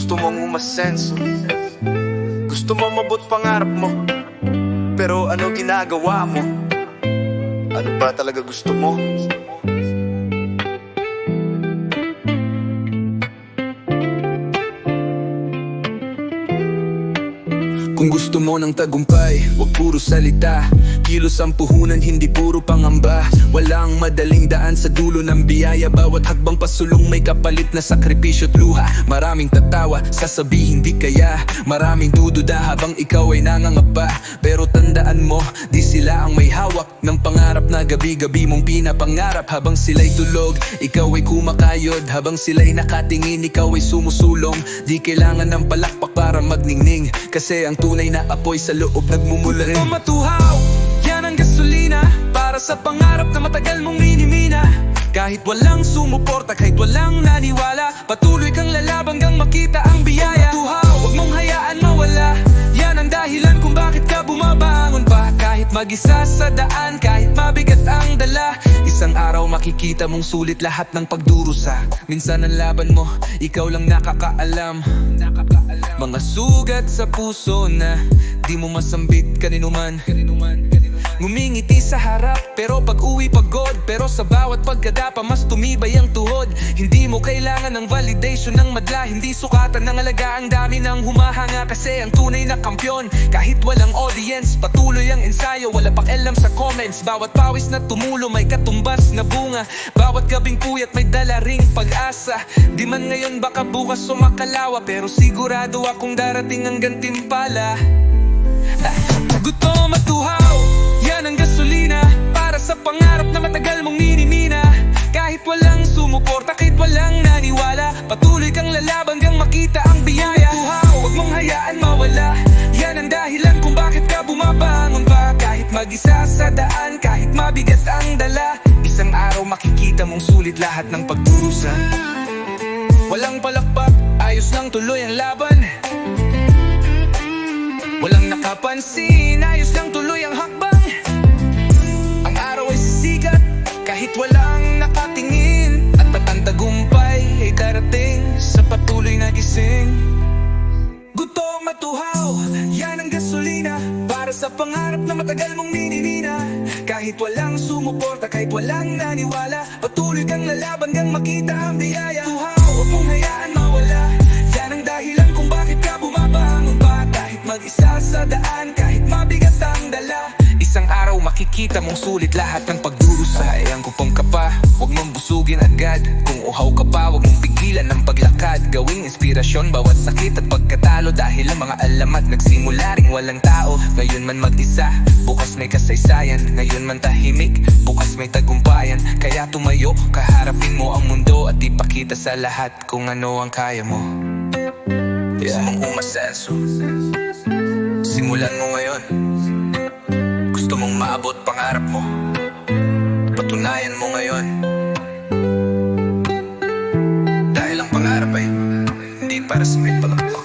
gusto mong umasenso, gusto mong mabot pangarap mo, pero ano ginagawa mo? Ano ba talaga gusto mo? Kung gusto mo ng tagumpay, wag puro salita. Kilos ang puhunan, hindi puro pangamba. Walang madaling daan sa dulo ng biyaya. Bawat hagbang pasulong may kapalit na sakripisyo't luha. Maraming tatawa, sasabihin di kaya. Maraming dududa habang ikaw ay nangangapa. Pero tandaan mo, di sila ang may hawak ng pangarap na gabi-gabi mong pinapangarap. Habang sila'y tulog, ikaw ay kumakayod. Habang sila'y nakatingin, ikaw ay sumusulong. Di kailangan ng palakpak para magningning, kasi ang tunay na apoy sa loob nagmumula rin. Matuhaw, yan ang gasolina para sa pangarap na matagal mong minimina. Kahit walang sumuporta, kahit walang naniwala, patuloy kang lalaban hanggang makita ang biyaya. Matuhaw, huwag mong hayaan mawala. Yan ang dahilan kung bakit ka bumabangon pa. Kahit mag-isa sa daan, kahit mabigat ang dala, isang araw makikita mong sulit lahat ng pagdurusa. Minsan ang laban mo, ikaw lang nakakaalam. Mga sugat sa puso na di mo masambit kanino man. Ngumingiti sa harap pero pag uwi pagod. Pero sa bawat pagkadapa mas tumibay ang tuhod. Hindi mo kailangan ng validation ng madla, hindi sukatan ng alaga ang dami ng humahanga. Kasi ang tunay na kampyon, kahit walang audience, patuloy ang ensayo, wala pakialam sa comments. Bawat pawis na tumulo may katumbas na bunga. Bawat gabing puyat may dala ring pag-asa. Di man ngayon baka bukas sumakalawa, pero sigurado akong darating ang gantimpala. Gutom at tuhaw, yan ang gasolina para sa pangarap na matagal mong minimina. Kahit walang sumuporta, kahit walang naniwala, patuloy kang lalaban hanggang makita ang biyaya. Tuhaw, huwag mong hayaan mawala. Yan ang dahilan kung bakit ka bumabangon pa. Kahit mag-isa sa daan, kahit mabigat ang dala, isang araw makikita mong sulit lahat ng pagdurusa. Walang palakpak, ayos lang tuloy ang laban. Walang nakapansin, ayos lang tuloy ang hakbang. Ang araw ay sisikat, kahit walang nakatingin. At ang tagumpay ay darating sa patuloy na gising. Gutom at tuhaw, yan ang gasolina para sa pangarap na matagal mong minimina. Kahit walang sumuporta, kahit walang naniwala, patuloy kang lalaban hanggang makita ang biyaya. Tuhaw, huwag mong hayaan mawala. Yan ang dahilan kung bakit ka bumabangon pa. Kahit mag-isa sa daan, kahit mabigat ang dala, isang araw makikita mong sulit lahat ng pagdurusa. Ayan kupong ka pa, huwag mong busugin agad. Kung uhaw ka pa, huwag mong pigilan ang paglakad. Gawing inspirasyon bawat sakit at pagkatalo. Dahil ang mga alamat nagsimula ring walang tao. Ngayon man mag-isa, bukas may kasaysayan. Ngayon man tahimik, bukas may tagumpayan. Kaya tumayo, kaharapin mo ang mundo at ipakita sa lahat kung ano ang kaya mo. Gusto mong umasenso, simulan mo ngayon. Gusto mong maabot pangarap mo, patunayan mo ngayon. Dahil ang pangarap ay hindi para sa may palakpak.